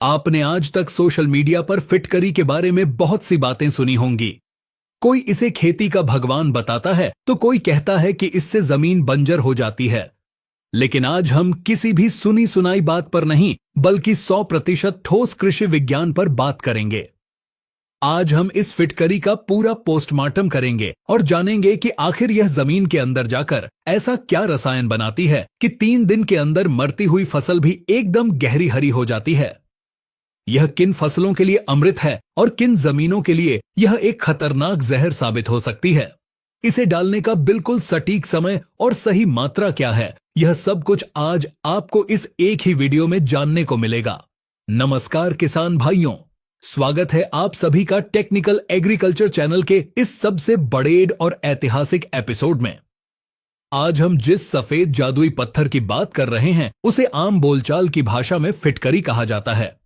आपने आज तक सोशल मीडिया पर फिटकरी के बारे में बहुत सी बातें सुनी होंगी। कोई इसे खेती का भगवान बताता है तो कोई कहता है कि इससे जमीन बंजर हो जाती है। लेकिन आज हम किसी भी सुनी सुनाई बात पर नहीं बल्कि 100% ठोस कृषि विज्ञान पर बात करेंगे। आज हम इस फिटकरी का पूरा पोस्टमार्टम करेंगे और जानेंगे कि आखिर यह जमीन के अंदर जाकर ऐसा क्या रसायन बनाती है कि 3 दिन के अंदर मरती हुई फसल भी एकदम गहरी हरी हो जाती है। यह किन फसलों के लिए अमृत है और किन जमीनों के लिए यह एक खतरनाक जहर साबित हो सकती है। इसे डालने का बिल्कुल सटीक समय और सही मात्रा क्या है, यह सब कुछ आज आपको इस एक ही वीडियो में जानने को मिलेगा। नमस्कार किसान भाइयों, स्वागत है आप सभी का टेक्निकल एग्रीकल्चर चैनल के इस सबसे बड़े और ऐतिहासिक एपिसोड में। आज हम जिस सफेद जादुई पत्थर की बात कर रहे हैं उसे आम बोलचाल की भाषा में फिटकरी कहा जाता है।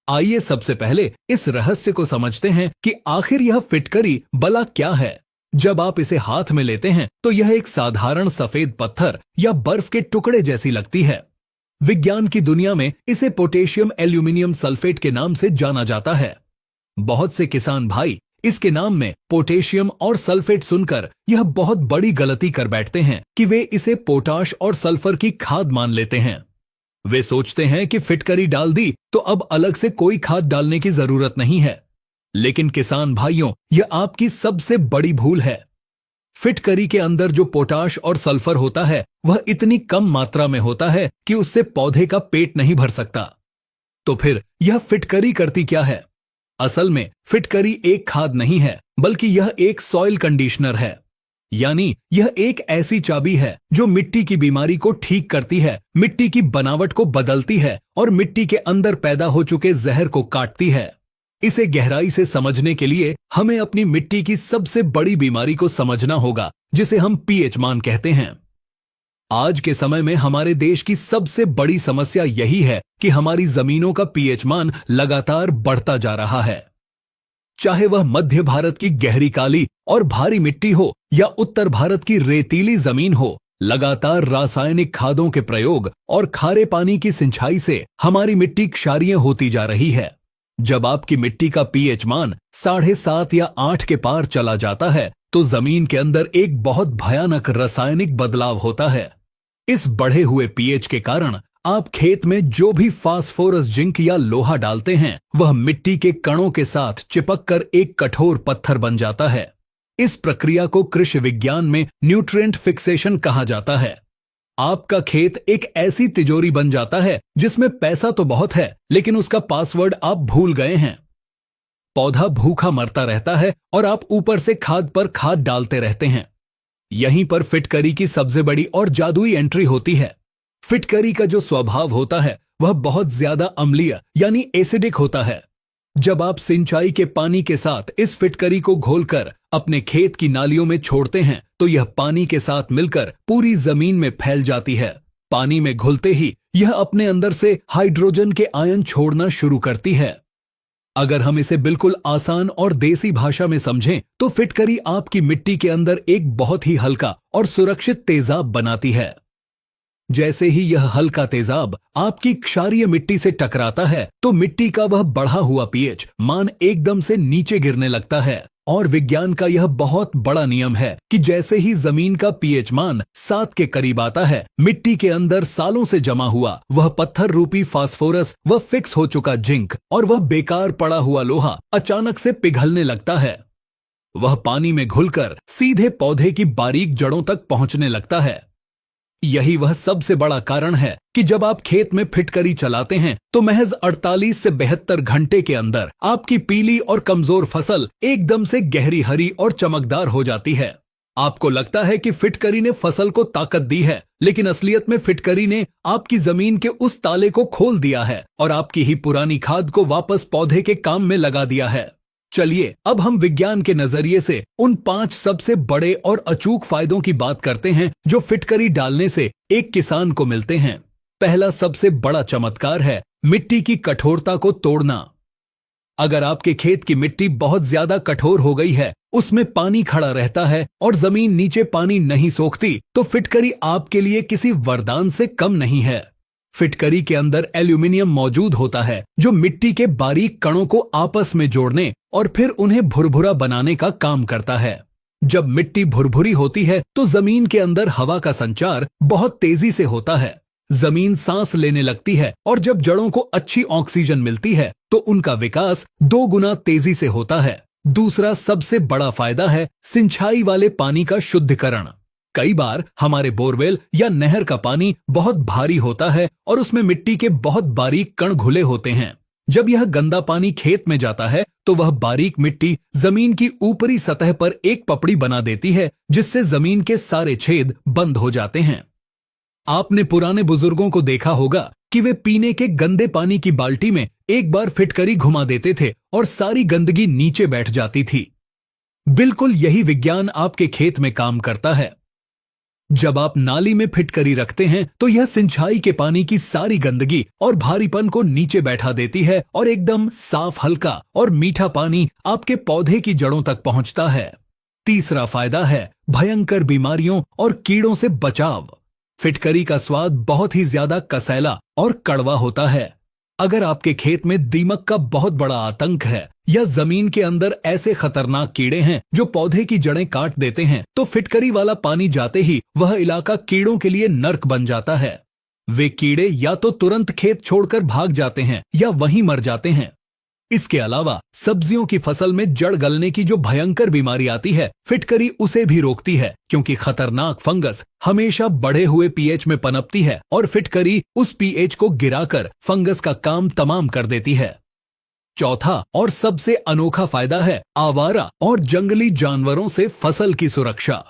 आइए सबसे पहले इस रहस्य को समझते हैं कि आखिर यह फिटकरी भला क्या है। जब आप इसे हाथ में लेते हैं तो यह एक साधारण सफेद पत्थर या बर्फ के टुकड़े जैसी लगती है। विज्ञान की दुनिया में इसे पोटेशियम एल्यूमिनियम सल्फेट के नाम से जाना जाता है। बहुत से किसान भाई इसके नाम में पोटेशियम और सल्फेट सुनकर यह बहुत बड़ी गलती कर बैठते हैं कि वे इसे पोटाश और सल्फर की खाद मान लेते हैं। वे सोचते हैं कि फिटकरी डाल दी तो अब अलग से कोई खाद डालने की जरूरत नहीं है। लेकिन किसान भाइयों, यह आपकी सबसे बड़ी भूल है। फिटकरी के अंदर जो पोटाश और सल्फर होता है वह इतनी कम मात्रा में होता है कि उससे पौधे का पेट नहीं भर सकता। तो फिर यह फिटकरी करती क्या है? असल में फिटकरी एक खाद नहीं है बल्कि यह एक सॉइल कंडीशनर है। यानी यह एक ऐसी चाबी है जो मिट्टी की बीमारी को ठीक करती है, मिट्टी की बनावट को बदलती है और मिट्टी के अंदर पैदा हो चुके जहर को काटती है। इसे गहराई से समझने के लिए हमें अपनी मिट्टी की सबसे बड़ी बीमारी को समझना होगा, जिसे हम पीएच मान कहते हैं। आज के समय में हमारे देश की सबसे बड़ी समस्या यही है कि हमारी जमीनों का पीएच मान लगातार बढ़ता जा रहा है। चाहे वह मध्य भारत की गहरी काली और भारी मिट्टी हो या उत्तर भारत की रेतीली जमीन हो, लगातार रासायनिक खादों के प्रयोग और खारे पानी की सिंचाई से हमारी मिट्टी क्षारीय होती जा रही है। जब आपकी मिट्टी का पीएच मान 7.5 या 8 के पार चला जाता है तो जमीन के अंदर एक बहुत भयानक रासायनिक बदलाव होता है। इस बढ़े हुए पीएच के कारण आप खेत में जो भी फास्फोरस, जिंक या लोहा डालते हैं वह मिट्टी के कणों के साथ चिपककर एक कठोर पत्थर बन जाता है। इस प्रक्रिया को कृषि विज्ञान में न्यूट्रिएंट फिक्सेशन कहा जाता है। आपका खेत एक ऐसी तिजोरी बन जाता है जिसमें पैसा तो बहुत है लेकिन उसका पासवर्ड आप भूल गए हैं। पौधा भूखा मरता रहता है और आप ऊपर से खाद पर खाद डालते रहते हैं। यहीं पर फिटकरी की सबसे बड़ी और जादुई एंट्री होती है। फिटकरी का जो स्वभाव होता है वह बहुत ज्यादा अम्लीय यानी एसिडिक होता है। जब आप सिंचाई के पानी के साथ इस फिटकरी को घोलकर अपने खेत की नालियों में छोड़ते हैं तो यह पानी के साथ मिलकर पूरी जमीन में फैल जाती है। पानी में घुलते ही यह अपने अंदर से हाइड्रोजन के आयन छोड़ना शुरू करती है। अगर हम इसे बिल्कुल आसान और देसी भाषा में समझें तो फिटकरी आपकी मिट्टी के अंदर एक बहुत ही हल्का और सुरक्षित तेजाब बनाती है। जैसे ही यह हल्का तेजाब आपकी क्षारीय मिट्टी से टकराता है तो मिट्टी का वह बढ़ा हुआ पीएच मान एकदम से नीचे गिरने लगता है। और विज्ञान का यह बहुत बड़ा नियम है कि जैसे ही जमीन का पीएच मान 7 के करीब आता है, मिट्टी के अंदर सालों से जमा हुआ वह पत्थर रूपी फास्फोरस, वह फिक्स हो चुका जिंक और वह बेकार पड़ा हुआ लोहा अचानक से पिघलने लगता है। वह पानी में घुलकर सीधे पौधे की बारीक जड़ों तक पहुंचने लगता है। यही वह सबसे बड़ा कारण है कि जब आप खेत में फिटकरी चलाते हैं तो महज 48 से 72 घंटे के अंदर आपकी पीली और कमजोर फसल एकदम से गहरी हरी और चमकदार हो जाती है। आपको लगता है कि फिटकरी ने फसल को ताकत दी है, लेकिन असलियत में फिटकरी ने आपकी जमीन के उस ताले को खोल दिया है और आपकी ही पुरानी खाद को वापस पौधे के काम में लगा दिया है। चलिए अब हम विज्ञान के नजरिए से उन 5 सबसे बड़े और अचूक फायदों की बात करते हैं जो फिटकरी डालने से एक किसान को मिलते हैं। पहला सबसे बड़ा चमत्कार है मिट्टी की कठोरता को तोड़ना। अगर आपके खेत की मिट्टी बहुत ज्यादा कठोर हो गई है, उसमें पानी खड़ा रहता है और जमीन नीचे पानी नहीं सोखती, तो फिटकरी आपके लिए किसी वरदान से कम नहीं है। फिटकरी के अंदर एल्यूमिनियम मौजूद होता है जो मिट्टी के बारीक कणों को आपस में जोड़ने और फिर उन्हें भुरभुरा बनाने का काम करता है। जब मिट्टी भुरभुरी होती है तो जमीन के अंदर हवा का संचार बहुत तेजी से होता है। जमीन सांस लेने लगती है और जब जड़ों को अच्छी ऑक्सीजन मिलती है तो उनका विकास 2 गुना तेजी से होता है। दूसरा सबसे बड़ा फायदा है सिंचाई वाले पानी का शुद्धिकरण। कई बार हमारे बोरवेल या नहर का पानी बहुत भारी होता है और उसमें मिट्टी के बहुत बारीक कण घुले होते हैं। जब यह गंदा पानी खेत में जाता है तो वह बारीक मिट्टी जमीन की ऊपरी सतह पर एक पपड़ी बना देती है जिससे जमीन के सारे छेद बंद हो जाते हैं। आपने पुराने बुजुर्गों को देखा होगा कि वे पीने के गंदे पानी की बाल्टी में एक बार फिटकरी घुमा देते थे और सारी गंदगी नीचे बैठ जाती थी। बिल्कुल यही विज्ञान आपके खेत में काम करता है। जब आप नाली में फिटकरी रखते हैं तो यह सिंचाई के पानी की सारी गंदगी और भारीपन को नीचे बैठा देती है और एकदम साफ, हल्का और मीठा पानी आपके पौधे की जड़ों तक पहुंचता है। तीसरा फायदा है भयंकर बीमारियों और कीड़ों से बचाव। फिटकरी का स्वाद बहुत ही ज्यादा कसैला और कड़वा होता है। अगर आपके खेत में दीमक का बहुत बड़ा आतंक है या जमीन के अंदर ऐसे खतरनाक कीड़े हैं जो पौधे की जड़ें काट देते हैं तो फिटकरी वाला पानी जाते ही वह इलाका कीड़ों के लिए नर्क बन जाता है। वे कीड़े या तो तुरंत खेत छोड़कर भाग जाते हैं या वहीं मर जाते हैं। इसके अलावा सब्जियों की फसल में जड़ गलने की जो भयंकर बीमारी आती है, फिटकरी उसे भी रोकती है क्योंकि खतरनाक फंगस हमेशा बढ़े हुए पीएच में पनपती है और फिटकरी उस पीएच को गिराकर फंगस का काम तमाम कर देती है। चौथा और सबसे अनोखा फायदा है आवारा और जंगली जानवरों से फसल की सुरक्षा।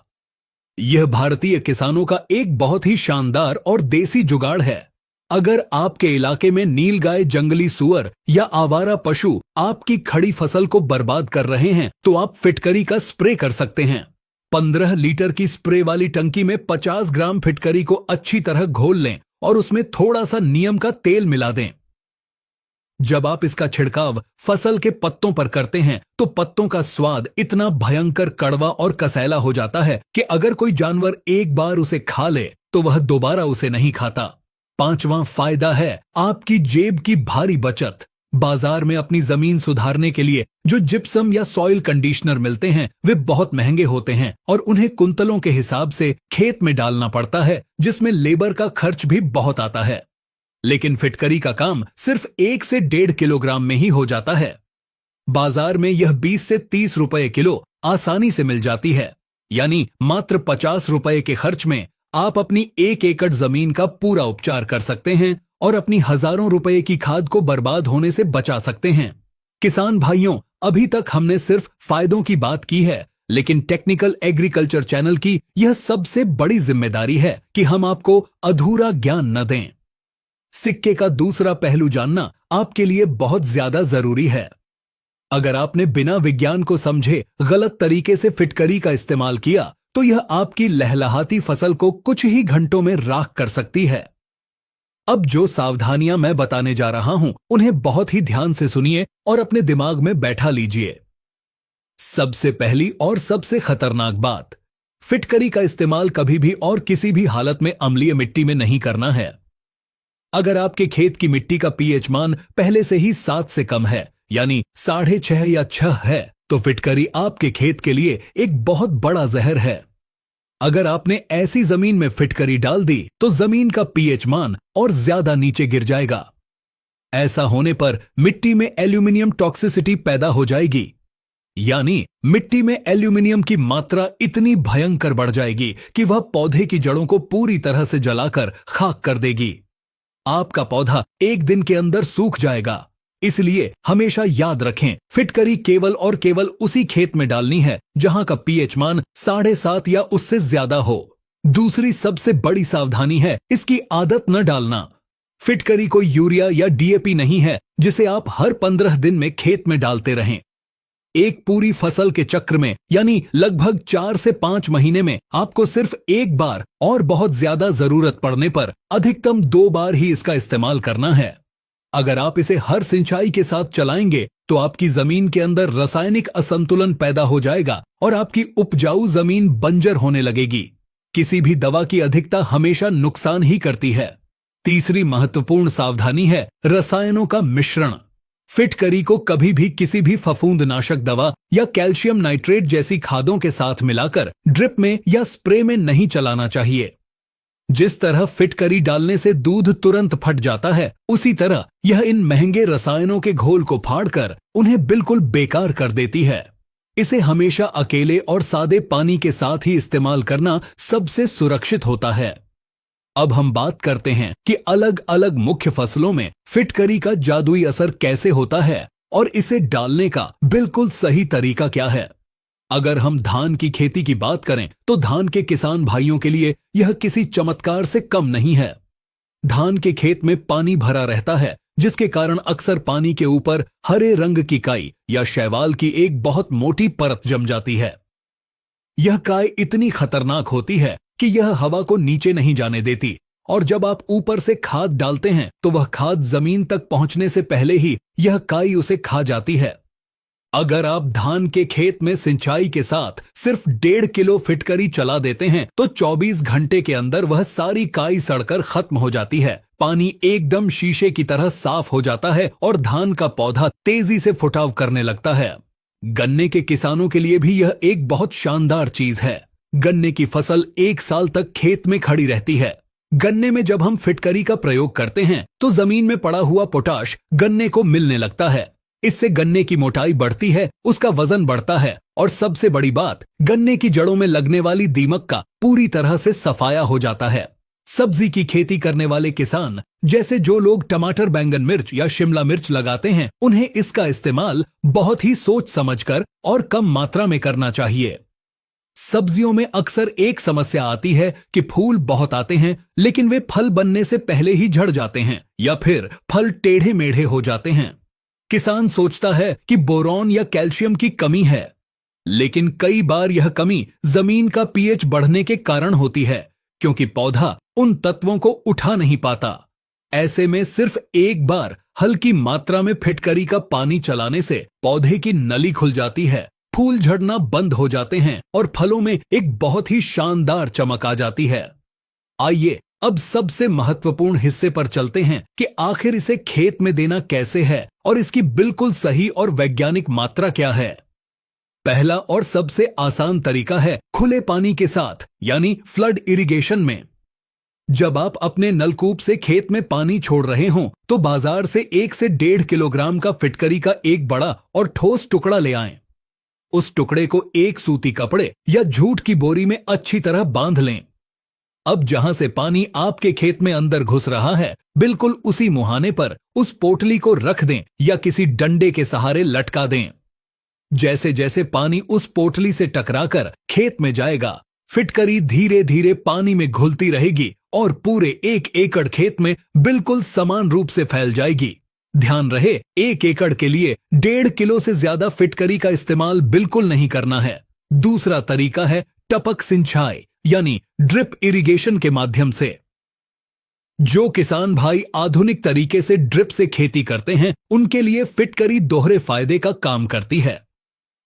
यह भारतीय किसानों का एक बहुत ही शानदार और देसी जुगाड़ है। अगर आपके इलाके में नीलगाय, जंगली सुअर या आवारा पशु आपकी खड़ी फसल को बर्बाद कर रहे हैं तो आप फिटकरी का स्प्रे कर सकते हैं। 15 लीटर की स्प्रे वाली टंकी में 50 ग्राम फिटकरी को अच्छी तरह घोल लें और उसमें थोड़ा सा नीम का तेल मिला दें। जब आप इसका छिड़काव फसल के पत्तों पर करते हैं तो पत्तों का स्वाद इतना भयंकर कड़वा और कसैला हो जाता है कि अगर कोई जानवर एक बार उसे खा ले तो वह दोबारा उसे नहीं खाता। पांचवां फायदा है आपकी जेब की भारी बचत। बाजार में अपनी जमीन सुधारने के लिए जो जिप्सम या सॉइल कंडीशनर मिलते हैं वे बहुत महंगे होते हैं और उन्हें कुंतलों के हिसाब से खेत में डालना पड़ता है जिसमें लेबर का खर्च भी बहुत आता है। लेकिन फिटकरी का काम सिर्फ 1 से 1.5 किलोग्राम में ही हो जाता है। बाजार में यह 20 से 30 रुपए किलो आसानी से मिल जाती है, यानी मात्र 50 रुपए के खर्च में आप अपनी 1 एकड़ जमीन का पूरा उपचार कर सकते हैं और अपनी हजारों रुपए की खाद को बर्बाद होने से बचा सकते हैं। किसान भाइयों, अभी तक हमने सिर्फ फायदों की बात की है, लेकिन टेक्निकल एग्रीकल्चर चैनल की यह सबसे बड़ी जिम्मेदारी है कि हम आपको अधूरा ज्ञान न दें। सिक्के का दूसरा पहलू जानना आपके लिए बहुत ज्यादा जरूरी है। अगर आपने बिना विज्ञान को समझे गलत तरीके से फिटकरी का इस्तेमाल किया तो यह आपकी लहलहाती फसल को कुछ ही घंटों में राख कर सकती है। अब जो सावधानियां मैं बताने जा रहा हूं उन्हें बहुत ही ध्यान से सुनिए और अपने दिमाग में बैठा लीजिए। सबसे पहली और सबसे खतरनाक बात, फिटकरी का इस्तेमाल कभी भी और किसी भी हालत में अम्लीय मिट्टी में नहीं करना है। अगर आपके खेत की मिट्टी का पीएच मान पहले से ही 7 से कम है, यानी 6.5 या 6 है, तो फिटकरी आपके खेत के लिए एक बहुत बड़ा जहर है। अगर आपने ऐसी जमीन में फिटकरी डाल दी तो जमीन का पीएच मान और ज्यादा नीचे गिर जाएगा। ऐसा होने पर मिट्टी में एल्यूमिनियम टॉक्सिसिटी पैदा हो जाएगी, यानी मिट्टी में एल्यूमिनियम की मात्रा इतनी भयंकर बढ़ जाएगी कि वह पौधे की जड़ों को पूरी तरह से जलाकर खाक कर देगी। आपका पौधा एक दिन के अंदर सूख जाएगा। इसलिए हमेशा याद रखें, फिटकरी केवल और केवल उसी खेत में डालनी है जहां का पीएच मान 7.5 या उससे ज्यादा हो। दूसरी सबसे बड़ी सावधानी है इसकी आदत न डालना। फिटकरी कोई यूरिया या डीएपी नहीं है जिसे आप हर 15 दिन में खेत में डालते रहें। एक पूरी फसल के चक्र में, यानी लगभग 4 से 5 महीने में आपको सिर्फ एक बार और बहुत ज्यादा जरूरत पड़ने पर अधिकतम 2 बार ही इसका इस्तेमाल करना है। अगर आप इसे हर सिंचाई के साथ चलाएंगे तो आपकी जमीन के अंदर रासायनिक असंतुलन पैदा हो जाएगा और आपकी उपजाऊ जमीन बंजर होने लगेगी। किसी भी दवा की अधिकता हमेशा नुकसान ही करती है। तीसरी महत्वपूर्ण सावधानी है रसायनों का मिश्रण। फिटकरी को कभी भी किसी भी फफूंदनाशक दवा या कैल्शियम नाइट्रेट जैसी खादों के साथ मिलाकर ड्रिप में या स्प्रे में नहीं चलाना चाहिए। जिस तरह फिटकरी डालने से दूध तुरंत फट जाता है, उसी तरह यह इन महंगे रसायनों के घोल को फाड़कर उन्हें बिल्कुल बेकार कर देती है। इसे हमेशा अकेले और सादे पानी के साथ ही इस्तेमाल करना सबसे सुरक्षित होता है। अब हम बात करते हैं कि अलग अलग मुख्य फसलों में फिटकरी का जादुई असर कैसे होता है और इसे डालने का बिल्कुल सही तरीका क्या है। अगर हम धान की खेती की बात करें तो धान के किसान भाइयों के लिए यह किसी चमत्कार से कम नहीं है। धान के खेत में पानी भरा रहता है, जिसके कारण अक्सर पानी के ऊपर हरे रंग की काई या शैवाल की एक बहुत मोटी परत जम जाती है। यह काई इतनी खतरनाक होती है कि यह हवा को नीचे नहीं जाने देती, और जब आप ऊपर से खाद डालते हैं तो वह खाद जमीन तक पहुंचने से पहले ही यह काई उसे खा जाती है। अगर आप धान के खेत में सिंचाई के साथ सिर्फ 1.5 किलो फिटकरी चला देते हैं तो 24 घंटे के अंदर वह सारी काई सड़कर खत्म हो जाती है। पानी एकदम शीशे की तरह साफ हो जाता है और धान का पौधा तेजी से फुटाव करने लगता है। गन्ने के किसानों के लिए भी यह एक बहुत शानदार चीज है। गन्ने की फसल 1 साल तक खेत में खड़ी रहती है। गन्ने में जब हम फिटकरी का प्रयोग करते हैं तो जमीन में पड़ा हुआ पोटाश गन्ने को मिलने लगता है। इससे गन्ने की मोटाई बढ़ती है, उसका वजन बढ़ता है और सबसे बड़ी बात, गन्ने की जड़ों में लगने वाली दीमक का पूरी तरह से सफाया हो जाता है। सब्जी की खेती करने वाले किसान, जैसे जो लोग टमाटर, बैंगन, मिर्च या शिमला मिर्च लगाते हैं, उन्हें इसका इस्तेमाल बहुत ही सोच समझकर और कम मात्रा में करना चाहिए। सब्जियों में अक्सर एक समस्या आती है कि फूल बहुत आते हैं लेकिन वे फल बनने से पहले ही झड़ जाते हैं या फिर फल टेढ़े मेढ़े हो जाते हैं। किसान सोचता है कि बोरॉन या कैल्शियम की कमी है, लेकिन कई बार यह कमी जमीन का पीएच बढ़ने के कारण होती है, क्योंकि पौधा उन तत्वों को उठा नहीं पाता। ऐसे में सिर्फ एक बार हल्की मात्रा में फिटकरी का पानी चलाने से पौधे की नली खुल जाती है, फूल झड़ना बंद हो जाते हैं और फलों में एक बहुत ही शानदार चमक आ जाती है। आइए अब सबसे महत्वपूर्ण हिस्से पर चलते हैं कि आखिर इसे खेत में देना कैसे है और इसकी बिल्कुल सही और वैज्ञानिक मात्रा क्या है। पहला और सबसे आसान तरीका है खुले पानी के साथ, यानी फ्लड इरिगेशन में। जब आप अपने नलकूप से खेत में पानी छोड़ रहे हों तो बाजार से 1 से 1.5 किलोग्राम का फिटकरी का एक बड़ा और ठोस टुकड़ा ले आएं। उस टुकड़े को एक सूती कपड़े या जूट की बोरी में अच्छी तरह बांध लें। अब जहां से पानी आपके खेत में अंदर घुस रहा है, बिल्कुल उसी मुहाने पर उस पोटली को रख दें या किसी डंडे के सहारे लटका दें। जैसे जैसे पानी उस पोटली से टकराकर खेत में जाएगा, फिटकरी धीरे धीरे पानी में घुलती रहेगी और पूरे 1 एकड़ खेत में बिल्कुल समान रूप से फैल जाएगी। ध्यान रहे, 1 एकड़ के लिए 1.5 किलो से ज्यादा फिटकरी का इस्तेमाल बिल्कुल नहीं करना है। दूसरा तरीका है टपक सिंचाई, यानी ड्रिप इरिगेशन के माध्यम से। जो किसान भाई आधुनिक तरीके से ड्रिप से खेती करते हैं, उनके लिए फिटकरी दोहरे फायदे का काम करती है।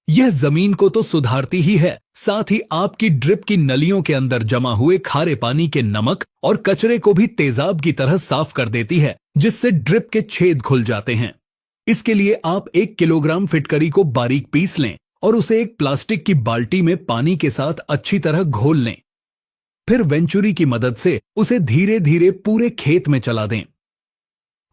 यह जमीन को तो सुधारती ही है, साथ ही आपकी ड्रिप की नलियों के अंदर जमा हुए खारे पानी के नमक और कचरे को भी तेजाब की तरह साफ कर देती है, जिससे ड्रिप के छेद खुल जाते हैं। इसके लिए आप 1 किलोग्राम फिटकरी को बारीक पीस लें और उसे एक प्लास्टिक की बाल्टी में पानी के साथ अच्छी तरह घोल लें। फिर वेंचुरी की मदद से उसे धीरे धीरे पूरे खेत में चला दें।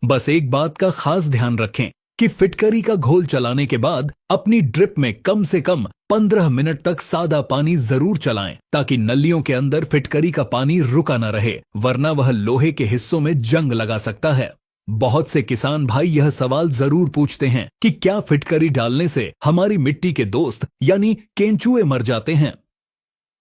बस एक बात का खास ध्यान रखें कि फिटकरी का घोल चलाने के बाद अपनी ड्रिप में कम से कम 15 मिनट तक सादा पानी जरूर चलाएं, ताकि नलियों के अंदर फिटकरी का पानी रुका न रहे, वरना वह लोहे के हिस्सों में जंग लगा सकता है। बहुत से किसान भाई यह सवाल जरूर पूछते हैं कि क्या फिटकरी डालने से हमारी मिट्टी के दोस्त यानी केंचुए मर जाते हैं?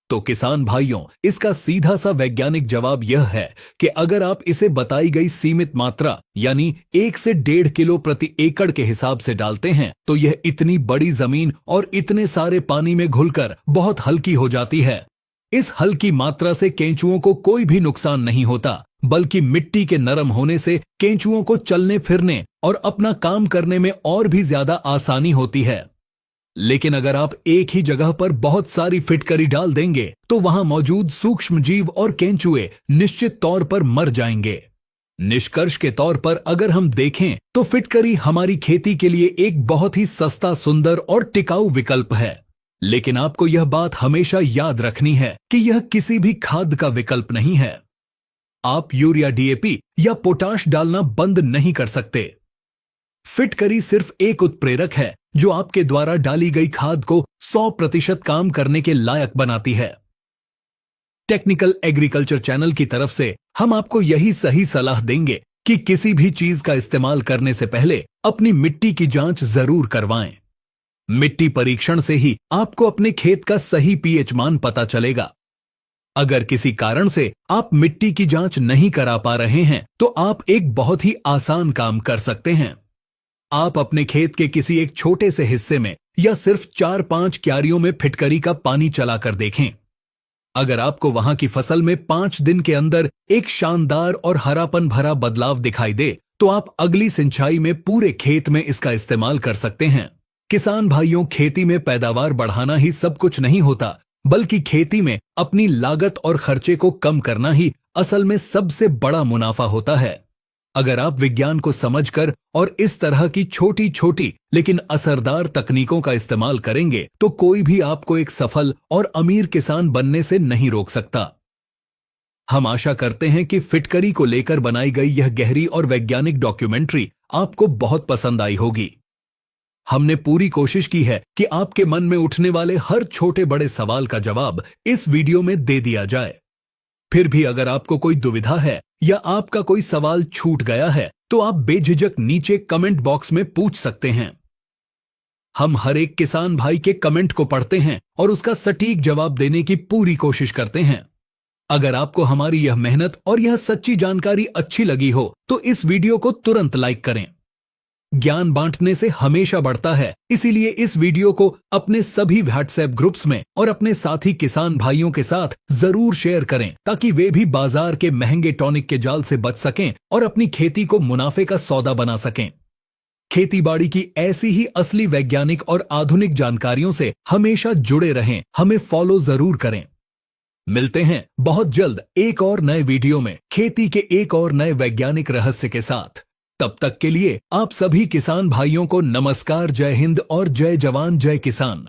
तो किसान भाइयों, इसका सीधा सा वैज्ञानिक जवाब यह है कि अगर आप इसे बताई गई सीमित मात्रा यानी 1 से 1.5 किलो प्रति एकड़ के हिसाब से डालते हैं, तो यह इतनी बड़ी जमीन और इतने सारे पानी में घुलकर बहुत हल्की हो जाती है। इस हल्की मात्रा से केंचुओं को कोई भी नुकसान नहीं होता, बल्कि मिट्टी के नरम होने से केंचुओं को चलने फिरने और अपना काम करने में और भी ज्यादा आसानी होती है। लेकिन अगर आप एक ही जगह पर बहुत सारी फिटकरी डाल देंगे तो वहां मौजूद सूक्ष्म जीव और केंचुए निश्चित तौर पर मर जाएंगे। निष्कर्ष के तौर पर अगर हम देखें तो फिटकरी हमारी खेती के लिए एक बहुत ही सस्ता, सुंदर और टिकाऊ विकल्प है। लेकिन आपको यह बात हमेशा याद रखनी है कि यह किसी भी खाद का विकल्प नहीं है। आप यूरिया, डीएपी या पोटाश डालना बंद नहीं कर सकते। फिटकरी सिर्फ एक उत्प्रेरक है जो आपके द्वारा डाली गई खाद को 100% काम करने के लायक बनाती है। टेक्निकल एग्रीकल्चर चैनल की तरफ से हम आपको यही सही सलाह देंगे कि किसी भी चीज का इस्तेमाल करने से पहले अपनी मिट्टी की जांच जरूर करवाएं। मिट्टी परीक्षण से ही आपको अपने खेत का सही पीएच मान पता चलेगा। अगर किसी कारण से आप मिट्टी की जांच नहीं करा पा रहे हैं तो आप एक बहुत ही आसान काम कर सकते हैं। आप अपने खेत के किसी एक छोटे से हिस्से में या सिर्फ 4-5 क्यारियों में फिटकरी का पानी चलाकर देखें। अगर आपको वहां की फसल में 5 दिन के अंदर एक शानदार और हरापन भरा बदलाव दिखाई दे तो आप अगली सिंचाई में पूरे खेत में इसका इस्तेमाल कर सकते हैं। किसान भाइयों, खेती में पैदावार बढ़ाना ही सब कुछ नहीं होता, बल्कि खेती में अपनी लागत और खर्चे को कम करना ही असल में सबसे बड़ा मुनाफा होता है। अगर आप विज्ञान को समझकर और इस तरह की छोटी छोटी लेकिन असरदार तकनीकों का इस्तेमाल करेंगे तो कोई भी आपको एक सफल और अमीर किसान बनने से नहीं रोक सकता। हम आशा करते हैं कि फिटकरी को लेकर बनाई गई यह गहरी और वैज्ञानिक डॉक्यूमेंट्री आपको बहुत पसंद आई होगी। हमने पूरी कोशिश की है कि आपके मन में उठने वाले हर छोटे बड़े सवाल का जवाब इस वीडियो में दे दिया जाए। फिर भी अगर आपको कोई दुविधा है या आपका कोई सवाल छूट गया है तो आप बेझिझक नीचे कमेंट बॉक्स में पूछ सकते हैं। हम हर एक किसान भाई के कमेंट को पढ़ते हैं और उसका सटीक जवाब देने की पूरी कोशिश करते हैं। अगर आपको हमारी यह मेहनत और यह सच्ची जानकारी अच्छी लगी हो तो इस वीडियो को तुरंत लाइक करें। ज्ञान बांटने से हमेशा बढ़ता है, इसीलिए इस वीडियो को अपने सभी व्हाट्सएप ग्रुप्स में और अपने साथी किसान भाइयों के साथ जरूर शेयर करें ताकि वे भी बाजार के महंगे टॉनिक के जाल से बच सकें और अपनी खेती को मुनाफे का सौदा बना सकें। खेतीबाड़ी की ऐसी ही असली वैज्ञानिक और आधुनिक जानकारियों से हमेशा जुड़े रहें। हमें फॉलो जरूर करें। मिलते हैं बहुत जल्द एक और नए वीडियो में खेती के एक और नए वैज्ञानिक रहस्य के साथ। तब तक के लिए आप सभी किसान भाइयों को नमस्कार, जय हिंद और जय जवान जय किसान।